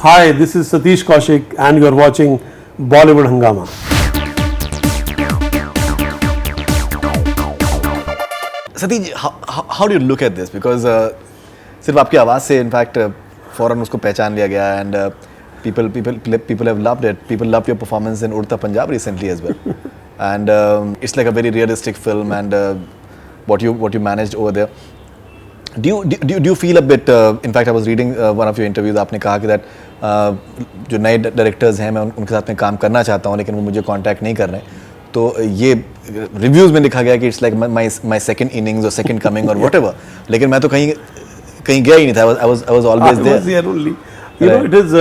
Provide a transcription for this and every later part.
Hi, this is Satish Kaushik and you are watching Bollywood Hungama. Satish, how do you look at this? Because सिर्फ आपकी आवाज़ से in fact फ़ौरन उसको पहचान लिया गया and people have loved it. People loved your performance in Udta Punjab recently as well. And it's like a very realistic film and what you managed over there. Do you feel a bit? In fact, I was reading one of your interviews. आपने कहा कि that जो नए directors हैं मैं उनके साथ में काम करना चाहता हूँ लेकिन वो मुझे कांटेक्ट नहीं कर रहे हैं. तो ये रिव्यूज़ में लिखा गया कि it's like my second innings और सेकंड कमिंग और व्हाटएवर. लेकिन मैं तो कहीं गया ही नहीं था. I was always there. I was there only. You know, it is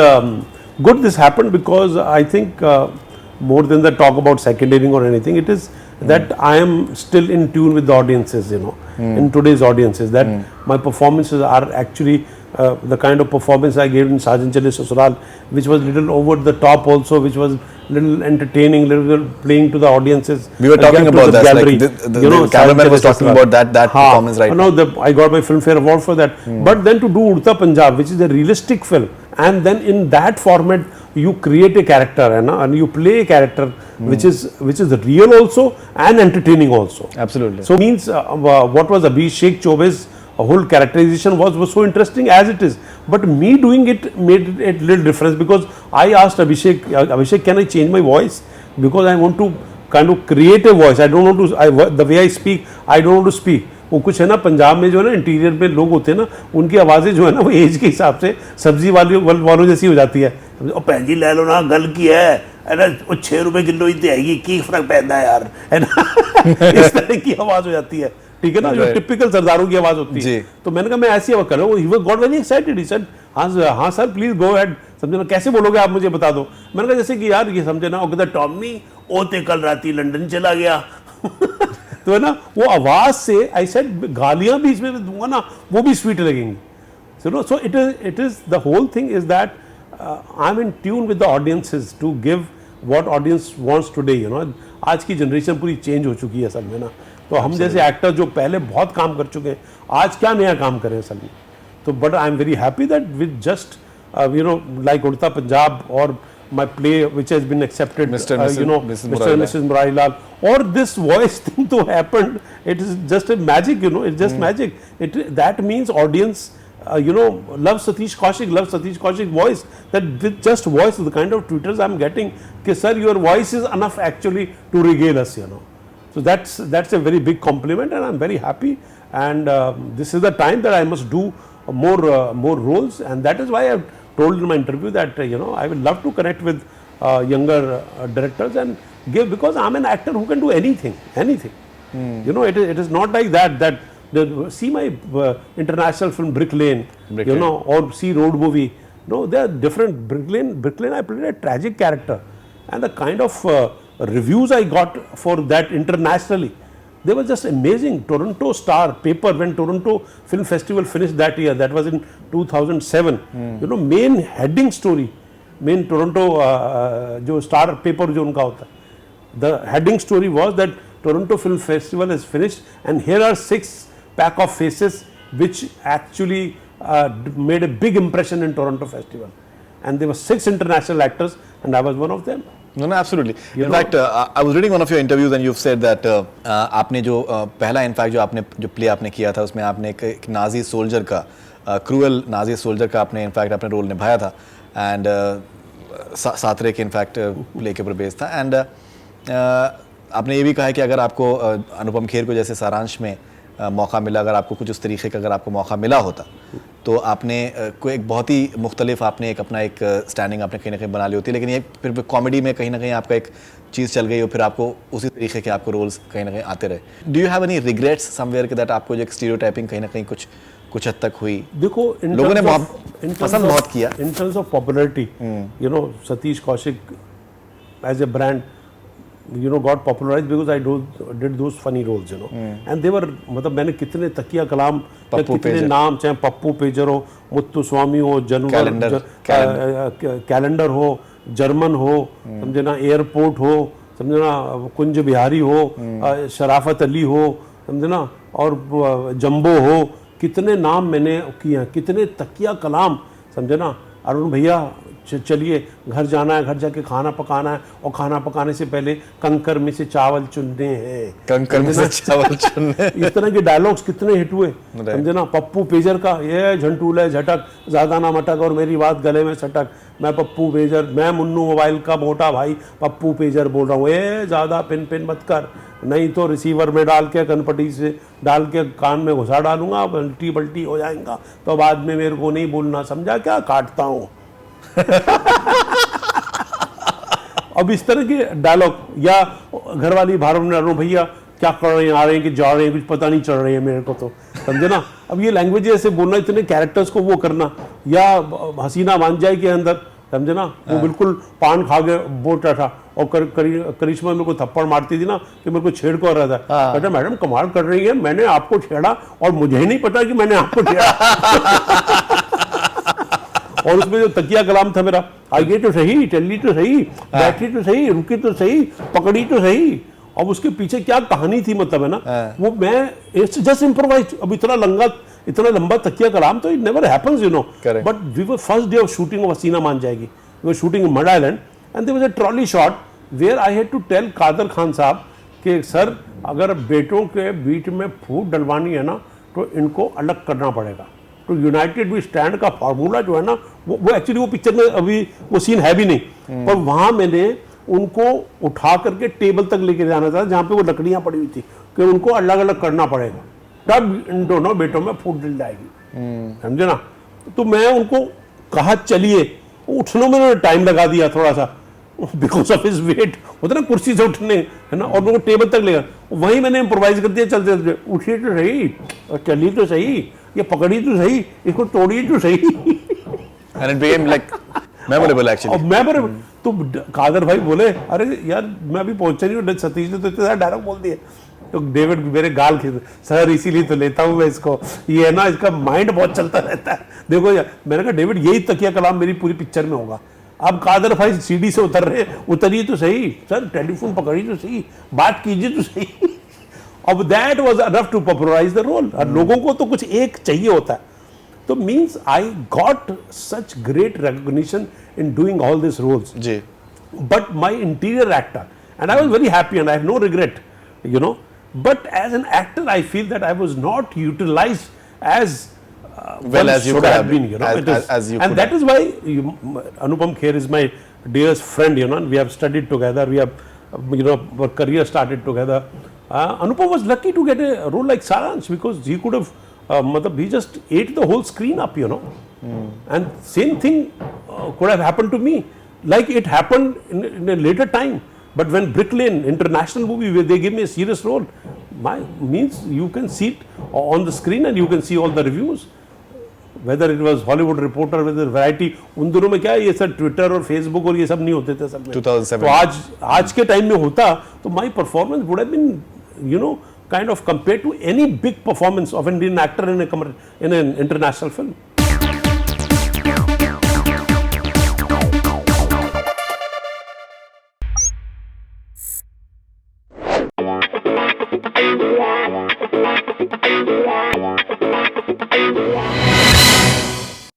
good this happened because I think more than the talk about second inning or anything, it is that I am still in tune with the audiences, you know, in today's audiences, that my performances are actually the kind of performance I gave in Sajan Chale Sasural, which was little over the top also, which was little entertaining, little playing to the audiences. We were talking about that, gallery. like the cameraman was talking about that performance right now. I got my Filmfare Award for that. But then to do Udta Punjab, which is a realistic film, and then in that format you create a character and you play a character which is real also and entertaining also. Absolutely. So means what was Abhishek Chaube's whole characterization was so interesting as it is, but me doing it made it little difference because I asked Abhishek, can I change my voice because I want to kind of create a voice. I don't want to the way I speak, I don't want to speak. वो कुछ है ना पंजाब में जो है ना interior में लोग होते हैं ना उनकी आवाज़ें जो है ना वो एज के हिसाब से सब्जी वालों जैसी हो जाती है. और भैन जी ले लो ना गल की है ना वो 6 रुपये किलो ही देगी की फर्क पैदा है यार है ना इस तरह की आवाज़ हो जाती है. ठीक है ना जो टिपिकल सरदारों की आवाज़ होती है. तो मैंने कहा मैं ऐसी आवाज़ कर रहा हूँ. He got very excited. He said हाँ सर प्लीज गो अहेड. समझे ना कैसे बोलोगे आप मुझे बता दो. मैंने कहा जैसे कि यार ये समझे ना कहता टॉमी ओते कल राती लंदन चला गया. तो है ना वो आवाज से आई सेड गालियां भी इसमें दूंगा ना वो भी स्वीट लगेंगी. So it is the whole thing is that I'm in tune with the audiences to give what audience wants today. You know आज की जनरेशन पूरी चेंज हो चुकी है सब में ना. तो हम जैसे एक्टर जो पहले बहुत काम कर चुके हैं आज क्या नया काम करें सब में. तो but I am very happy that with just you know like उड़ता पंजाब और my play which has been accepted, Mr. you know, Mr. and Mrs. Murari Lal, or this voice thing to happen, it is just a magic, you know, it's just magic. That means audience, you know, love Satish Kaushik voice, that with just voice, the kind of tweeters I'm getting, okay, sir, your voice is enough actually to regale us, you know. So that's a very big compliment and I'm very happy, and this is the time that I must do more roles, and that is why I've told in my interview that you know I will love to connect with younger directors and give, because I'm an actor who can do anything. You know it is not like that see my international film Brick Lane, you know, or see Road Movie. No, they are different. Brick Lane I played a tragic character, and the kind of reviews I got for that internationally, they were just amazing. Toronto Star paper, when Toronto Film Festival finished that year, that was in 2007, you know, main heading story, main Toronto जो Star paper जो उनका होता है, the heading story was that Toronto Film Festival is finished and here are 6 pack of faces which actually made a big impression in Toronto Festival, and there were 6 international actors and I was one of them. No, absolutely. In fact, I was reading one of your interviews and you've said that आपने जो पहला in fact जो play आपने किया था उसमें आपने एक नाजी सोल्जर का क्रूअल नाजी सोल्जर का आपने इनफैक्ट अपने रोल निभाया था, एंड सातरे के इनफैक्ट प्ले के ऊपर बेस्ड था. एंड आपने ये भी कहा है कि अगर आपको अनुपम खेर को जैसे सारांश में मौका मिला, अगर आपको कुछ उस तरीके का अगर आपको मौका मिला होता तो आपने कोई एक बहुत ही मुख्तलिफ आपने अपना एक स्टैंडिंग आपने कहीं ना कहीं बना ली होती, लेकिन ये फिर कॉमेडी में कहीं ना कहीं आपका एक चीज़ चल गई और फिर आपको उसी तरीके के आपको रोल्स कहीं ना कहीं आते रहे. Do you have any regrets somewhere that आपको जो एक स्टीरियोटाइपिंग कहीं ना कहीं कुछ हद तक हुई? देखो लोगों ने पसंद बहुत किया. In terms of popularity, you know, Satish Kaushik as a brand, you know, got popularized because I did those funny roles, you know, and they were, मतलब मैंने कितने तकिया कलाम, कितने नाम, चाहे पप्पू पेजर हो, मुत्तु स्वामी हो, कैलेंडर हो, जर्मन हो, समझे ना, एयरपोर्ट हो, समझे ना, कुंज बिहारी हो, शराफत अली हो, समझे ना, और जंबो हो, कितने नाम मैंने किए हैं, कितने तकिया कलाम, समझे ना, अरुण भैया चलिए घर जाना है, घर जाके खाना पकाना है, और खाना पकाने से पहले कंकर में से चावल चुनने हैं, कंकर में से चावल चुनने। इस तरह के डायलॉग्स कितने हिट हुए, समझे ना। पप्पू पेजर का ये झंटूल है झटक, ज्यादा ना मटक और मेरी बात गले में सटक, मैं पप्पू पेजर, मैं मुन्नू मोबाइल का मोटा भाई पप्पू पेजर बोल रहा हूँ, ये ज्यादा पिन पिन मत कर, नहीं तो रिसीवर में डाल के कनपटी से डाल के कान में घुसा डालूंगा, उल्टी बल्टी हो जाएगा, तो बाद में मेरे को नहीं बोलना, समझा क्या, काटता हूँ। अब इस तरह के डायलॉग, या घर वाली बाहर में डालो, भैया क्या कर रहे हैं, आ रहे हैं कि जा रहे हैं, कुछ पता नहीं चल रही है मेरे को, तो समझे ना। अब ये लैंग्वेज ऐसे बोलना, इतने कैरेक्टर्स को वो करना, या हसीना मान जाए के अंदर, समझे ना, वो बिल्कुल पान खा के बोल रहा था, और करिश्मा मेरे को थप्पड़ मारती थी ना कि मेरे को छेड़ कर रहा था, कहता मैडम कमाल कर रही है, मैंने आपको छेड़ा और मुझे ही नहीं पता कि मैंने आपको छेड़ा। और उसमें जो तकिया कलाम था मेरा, आगे तो सही, चली तो सही, बैठी तो सही, रुकी तो सही, पकड़ी तो सही, अब उसके पीछे क्या कहानी थी, मतलब है ना, वो मैं जस्ट इम्प्रोवाइज। अब इतना लंबा तकिया कलाम तो it never happens, you know, but we were first day of shooting of Hasina Maan Jaayegi, we were shooting in Madh Island and there was a trolley shot where I had to tell Kader Khan साहब कि sir अगर बेटों के बीच में फूट डलवानी है ना तो इनको अलग करना पड़ेगा। तो यूनाइटेड वी स्टैंड का फार्मूला जो है ना, वो एक्चुअली वो पिक्चर में अभी वो सीन है भी नहीं, पर वहां मैंने उनको उठा करके टेबल तक लेके जाना था जहां पे वो लकड़ियां पड़ी हुई थी कि उनको अलग अलग करना पड़ेगा, तब इन दोनों बेटों में फूट डल जाएगी, समझे ना। तो मैं उनको कहा चलिए, उठने में टाइम लगा दिया थोड़ा सा बिकॉज ऑफ हिज वेट, होता ना कुर्सी से उठने, है ना, और उनको टेबल तक लेगा, वहीं मैंने इम्प्रोवाइज कर दिया, चलते चलते उठिए तो सही, और चलिए तो सही, ये पकड़ी तो सही, इसको तोड़िए तो सही। And it became like memorable actually. Memorable. तो कादर भाई बोले अरे यार मैं अभी पहुंचा नहीं हूँ, सतीश ने तो इतने सारे डायलॉग बोल दिए, तो डेविड मेरे गाल खींच, सर इसीलिए तो लेता हूँ मैं इसको, ये है ना इसका माइंड बहुत चलता रहता है। देखो यार मैंने कहा डेविड यही तकिया कलाम मेरी पूरी पिक्चर में होगा। अब कादर भाई सीढ़ी से उतर रहे, उतरिए तो सही, सर टेलीफोन पकड़िए तो सही, बात कीजिए तो सही। अब that was enough to popularize the role. लोगों को तो कुछ एक चाहिए होता है, तो means I got such great recognition in doing all this roles जी। but my interior actor, and I was very happy and I have no regret, you know, but as an actor I feel that I was not utilized as well as you could have been, you know, as you and could that is why Anupam Kher is my dearest friend, you know, and we have studied together, we have you know, our career started together. Anupam was lucky to get a role like Saransh because he could have he just ate the whole screen up, you know, and same thing could have happened to me. Like it happened in a later time, but when Brick Lane international movie where they give me a serious role, means you can see it on the screen and you can see all the reviews, whether it was Hollywood Reporter, whether Variety, उन दोनों में क्या है, ये सब Twitter और Facebook और ये सब नहीं होते थे सब में। 2007 तो आज के टाइम में होता तो my performance would have been, you know, kind of compared to any big performance of an Indian actor in an international film.